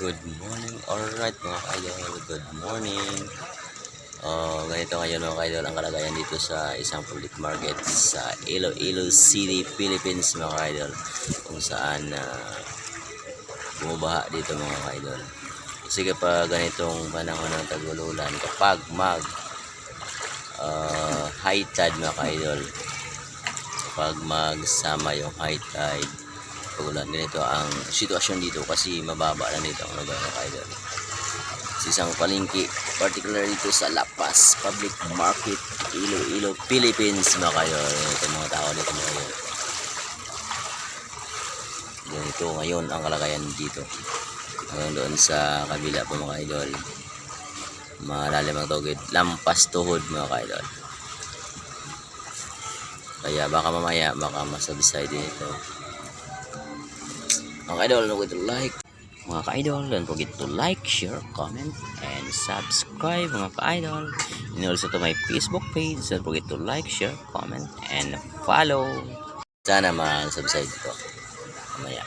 Good morning. Alright mga ka-idol, good morning. Ganito ngayon mga ka-idol ang kalagayan dito sa isang public market sa Iloilo City, Philippines mga ka-idol, kung saan bumubaha dito mga ka-idol. Kasi kapag ganitong panahon ng tag-ulan, kapag high tide mga ka-idol, kapag magsama yung high tide, pagulan, ganito ang sitwasyon dito kasi mababa na dito ang lugar ng idol. Sa isang palengke, particular dito sa La Paz Public Market, Iloilo, Philippines mga kayo. Ito mga tao dito mga kayo. Ganito ngayon ang kalagayan dito. Ngayon doon sa kabila po mga idol, malalim ang tugid, lampas tuhod mga idol. Kaya baka mamaya masabisay din ito. Mga ka-idol, don't forget to like. Mga ka-idol, don't forget to like, share, comment, and subscribe mga ka-idol. And also to my Facebook page, don't forget to like, share, comment, and follow. Sana mag-subscribe ko mamaya.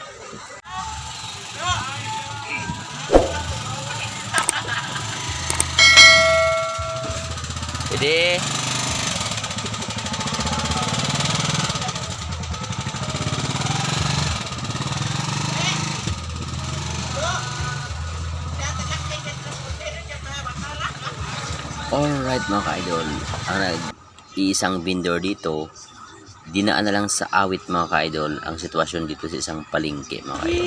Jadi alright mga ka-idol, ang isang vendor dito, dinaan na lang sa awit mga ka-idol ang sitwasyon dito sa isang palengke mga ka-idol.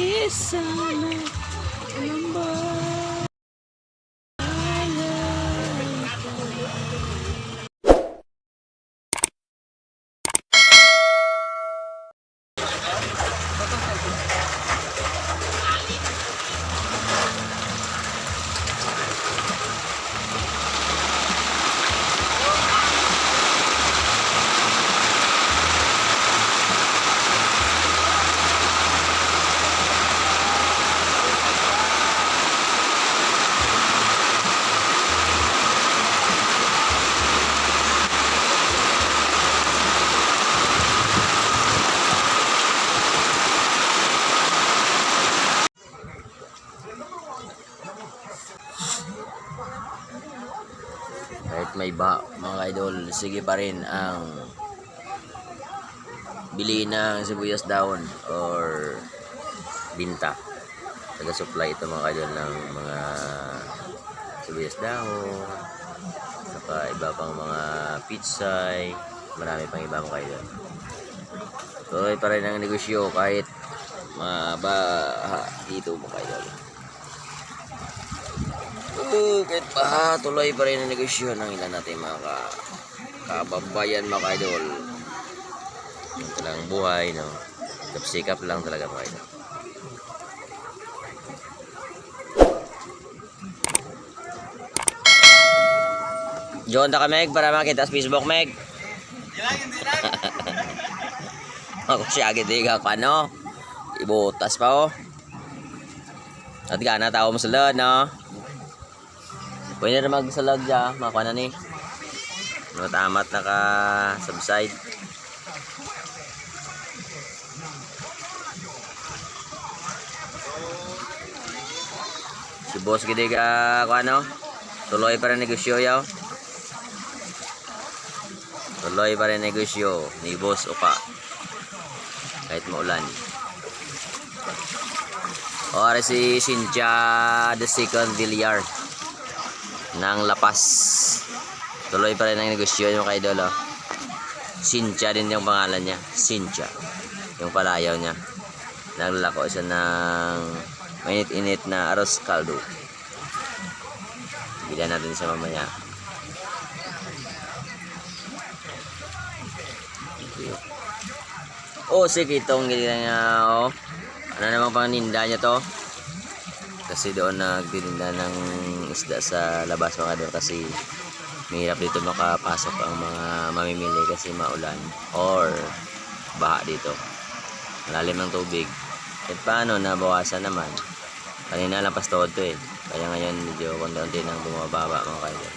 Kahit may ba mga idol, sige pa rin ang bili ng sibuyas daon or binta. Taga-supply ito mga idol ng mga sibuyas daon, saka iba pang mga pitsay, marami pang iba mga idol. Tuloy pa rin ang negosyo kahit mabaha dito mga idol. Kahit pa tuloy pa rin ang negosyo ng ilan natin mga kababayan mga idol. Yung talagang buhay, no? Sikap lang talaga mga idol. John ta ka Meg para makita sa Facebook Meg. Ako siya agad ka no? Ibutas pa oh. At gana tao mo sulod no? Pwede na magsalag dyan, makuha na ni. Matamat na ka subside. Si boss gede ka ano? Tuloy pa rin negosyo yaw. Tuloy pa rin negosyo ni boss Upa. Kahit maulan. O si Cynthia the second Villar ng La Paz. Tuloy pa rin ang negosyo yung ka-idol oh. Cynthia din yung pangalan niya, Cynthia yung palayaw niya. Naglalako siya ng mainit-init na arroz caldo. Bilhan natin siya mamaya. Oh sige, itong ganyan niya oh. Ano naman pang ninda niya to? Kasi doon nagtitinda ng isda sa labas mga doon kasi mahirap dito makapasok ang mga mamimili kasi maulan or baha dito. Malalim ng tubig. At paano nabawasan naman? Kanina lang pastod to eh. Kaya ngayon medyo konti nang bumababa mga kaidol.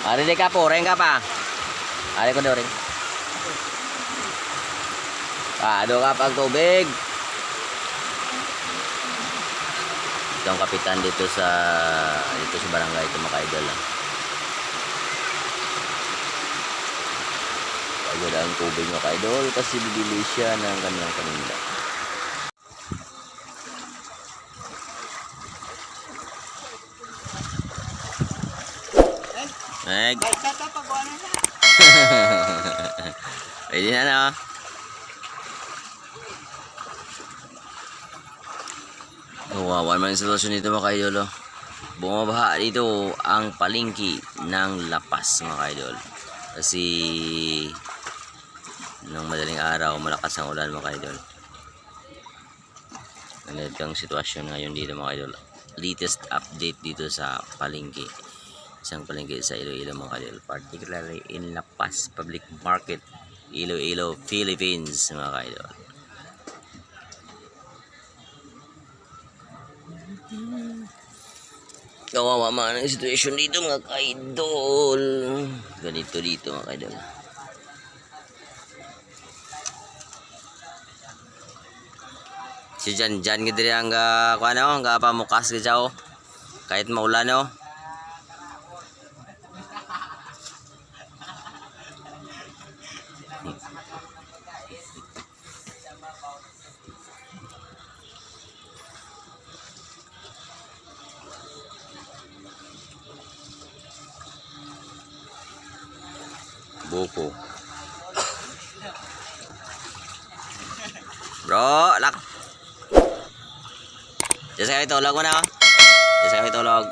Ari di ka po, ring ka pa. Ari ko daw ring. Ado ka pag tubig. Ito ang kapitan dito sa barangay ito mga idol. Pagod ang tubig mga idol kasi bibili siya ng kanilang paninda. Meg. Pwede na no? Kawawa naman yung sitwasyon dito mga idol. Bumabaha dito ang palengke ng Lapas mga idol. Kasi nung madaling araw malakas ang ulan mga idol. Ganito ang sitwasyon ngayon dito mga idol. Latest update dito sa palengke. Isang palengke sa Iloilo mga idol, particularly in Lapas Public Market, Iloilo, Philippines mga idol. Kawawa man ang situation dito mga idol. Ganito dito mga idol. Si Jan gidiri ang kuano, ang pamukas gidyaw. Kahit maulan no. Buko. Bro, lak. Diyan sa kami tulog mo na. Diyan sa kami tulog.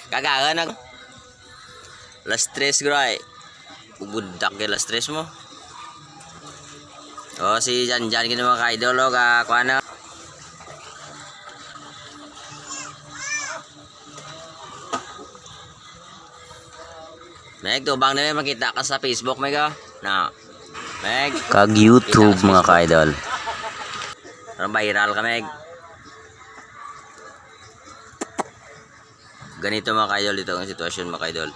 Kagahan nag. Las 3 gray. Budak kay las 3 mo. Oh, si Jan gini mga ka-idol o kuana. Meg, tubang na makita ka sa Facebook, Meg. Na. Meg. Kag YouTube mga ka-idol. Viral ka, Meg. Ganito mga ka-idol dito ang sitwasyon mga ka-idol.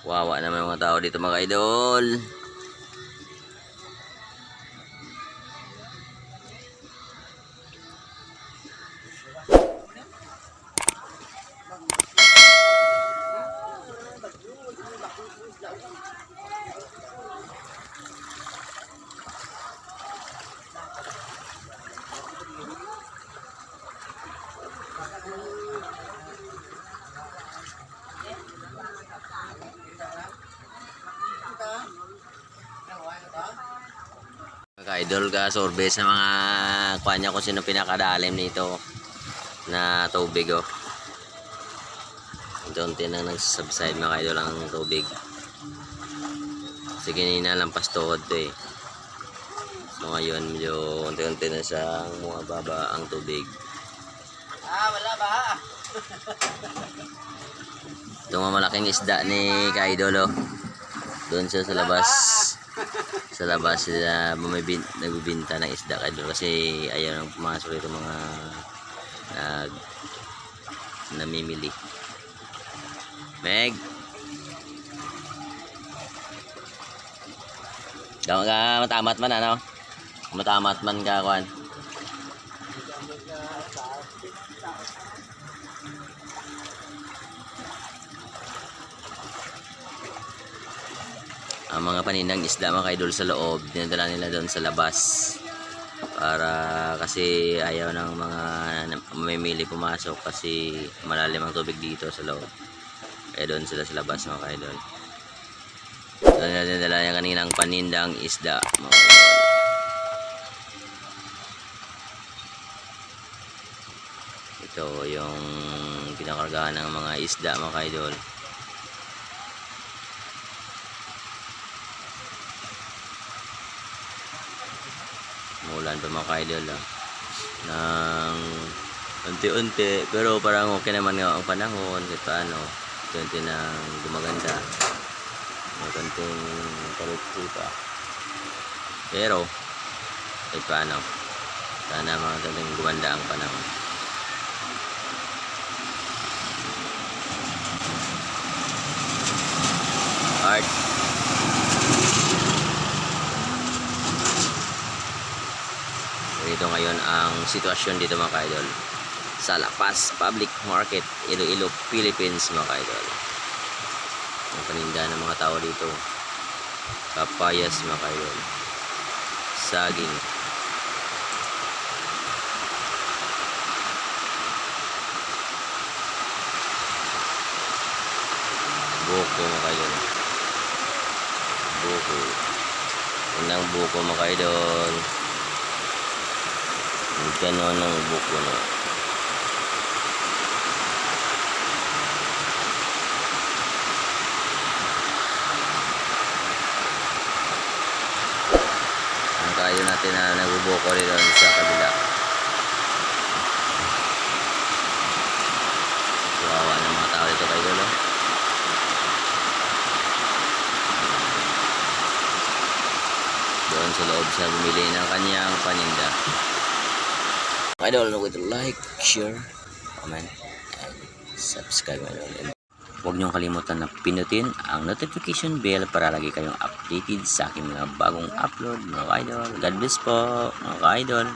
Wawa naman mga tao dito mga idol. Idol ka survey sa mga kuanya kung sino pinakadalim nito na tubig oh. Unti-unti na nagsubside mga idol ang tubig. Kasi kanina lampas tuhod to eh. So ngayon medyo unti-unti na sa mga baba ang tubig. Wala ba? Ito mga malaking isda ni ka-idol oh. Doon siya sa labas. Sa labas sila nagbibinta ng isda ka-idol kasi ayaw nang pumasok dito mga namimili. Meg. Daw ka matamat man ano? Matamat man ka kuan. Ang mga paninang isda mga ka-idol sa loob, dinadala nila doon sa labas para kasi ayaw ng mga mamimili pumasok kasi malalim ang tubig dito sa loob. Kaya doon sila sa labas mga ka-idol. Doon nila dinadala yung kaninang panindang isda mga ka-idol. Ito yung pinakargahan ng mga isda mga ka-idol. Umulan pa mga ka-idol ng unti-unti pero parang okay naman nga ang panahon kahit paano. unti-unti na gumaganda. May konting kalutsi pa. Pero, kahit paano, sana mga talagang gumanda ang panahon. Art. Ito ngayon ang sitwasyon dito mga ka-idol sa La Paz Public Market, Iloilo, Philippines mga ka-idol. Ang paninda ng mga tao dito, papayas mga ka-idol, saging, buko mga ka-idol, buko, unang buko mga ka-idol. Ganon ang buko na. Ang kayo natin na nagbubuko rin sa kabila. Kawawa ng mga tao dito kayo no? Doon sa loob siya bumili ng kanyang paninda. Idol, don't forget to like, share, comment, and subscribe. Huwag niyong kalimutan na pinutin ang notification bell para lagi kayong updated sa aking mga bagong upload mga idol. God bless po mga idol.